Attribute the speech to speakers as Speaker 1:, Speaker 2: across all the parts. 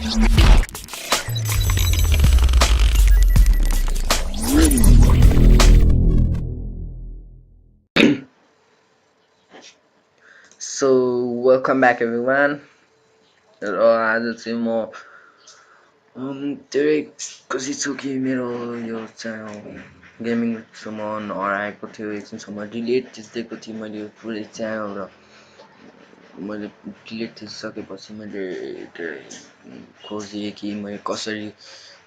Speaker 1: So welcome back everyone. आज चाहिँ म धेरै खुसी छु कि मेरो यो च्यानल गेमिङ सुमन हराएको थियो एकछिनसम्म डिलिट थिचिदिएको थिएँ मैले यो पुरै च्यानल र मैले डिलिट थिचिसकेपछि मैले धेरै खोजेँ कि मैले कसरी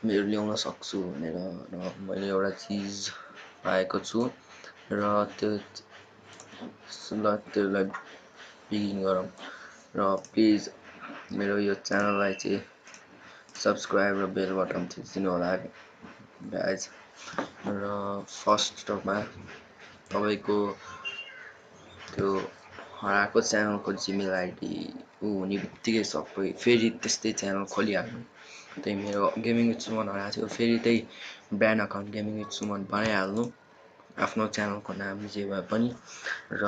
Speaker 1: मेरो ल्याउन सक्छु भनेर र मैले एउटा चिज पाएको छु र त्यसलाई बिगिन गरौँ र प्लिज मेरो यो च्यानललाई चाहिँ सब्सक्राइब र बेल बटन थिचिदिनु होला गाइज र फर्स्टमा तपाईको त्यो हराएको च्यानलको जिमेल आइडी हुने बित्तिकै सबै फेरि त्यस्तै च्यानल खोलिहाल्नु। त्यही मेरो गेमिङ विथ सुमन हराएको थियो फेरि त्यही brand account gaming with Suman बनाइहाल्नु आफ्नो च्यानलको नाम जे भए पनि र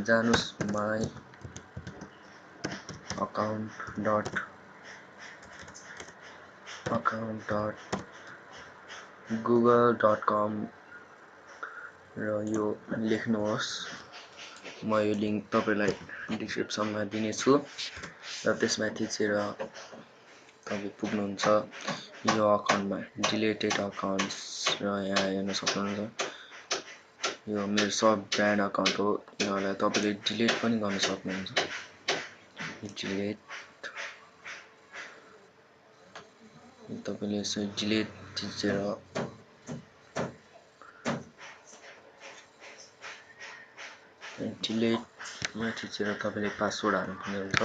Speaker 1: जानुस् माई account dot google.com र यो लेख्नुहोस् म यो लिंक तपाईलाई डिस्क्रिप्सनमा दिनेछु र त्यसमा थिचेर तपाई पुग्नुहुन्छ यो अकाउन्टमा डिलिटेड अकाउन्ट्स र यहाँ हेर्न सक्नुहुन्छ यो मेरो सब ब्रान्ड अकाउन्ट हो यसलाई तपाईले डिलिट पनि गर्न सक्नुहुन्छ डिलिट तपाईले यसो डिलिट थिचेर डिलिटमा थिचेर तपाईले पासवर्ड हाल्नुपर्ने हुन्छ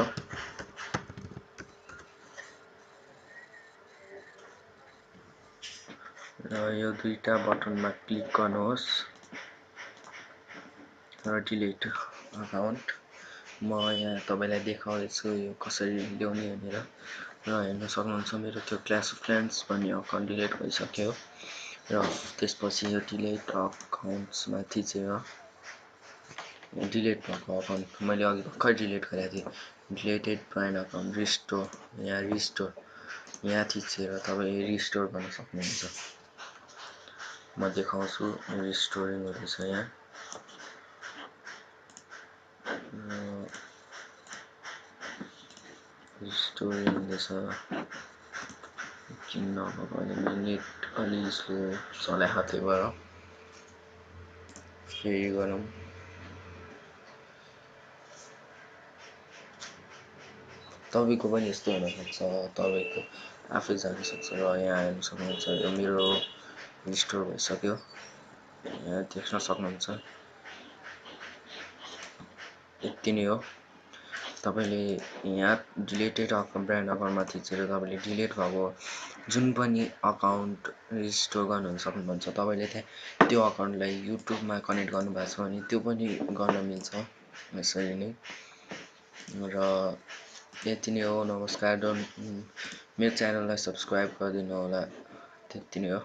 Speaker 1: र यो दुईटा बटनमा क्लिक गर्नुहोस् र डिलिट अकाउन्ट म यहाँ तपाईलाई देखाउँदैछु यो कसरी ल्याउने भनेर र हेर्न सक्नुहुन्छ मेरो त्यो क्लास अफ क्ल्यान्स भन्ने अकाउन्ट डिलिट भइसक्यो र त्यसपछि यो डिलिट अकाउन्ट्समा थिचेर डिलिट भएको अकाउन्ट मैले अघि भर्खर डिलिट गरेको थिएँ डिलिटेड ब्रान्ड अकाउन्ट रिस्टोर यहाँ थिचेर तपाईले रिस्टोर गर्न सक्नुहुन्छ म देखाउँछु रिस्टोरिङ हुँदैछ यहाँ रिस्टोरिङ हुँदैछ किन नभएको भने नेट अलि स्लो चलाएको थियो भएर फेरि गरौँ तपाईको पनि यस्तो हुन सक्छ तपाईको आफै जान सक्छ र यहाँ हेर्न सक्नुहुन्छ यो मेरो रिस्टोर भइसक्यो यहाँ देख्न सक्नुहुन्छ यति नै हो तपाईले यहाँ डिलिटेड ब्रान्ड अकाउन्टमा थिचेर तपाईले डिलिट भएको जुन पनि अकाउन्ट रिस्टोर गर्न सक्नुहुन्छ तपाईले त्यहाँ त्यो अकाउन्टलाई युट्युबमा कनेक्ट गर्नु भएको छ भने त्यो पनि गर्न मिल्छ यसरी नै र यति नै हो नमस्कार मेरो च्यानललाई सब्स्क्राइब गरिदिनु होला त्यति नै हो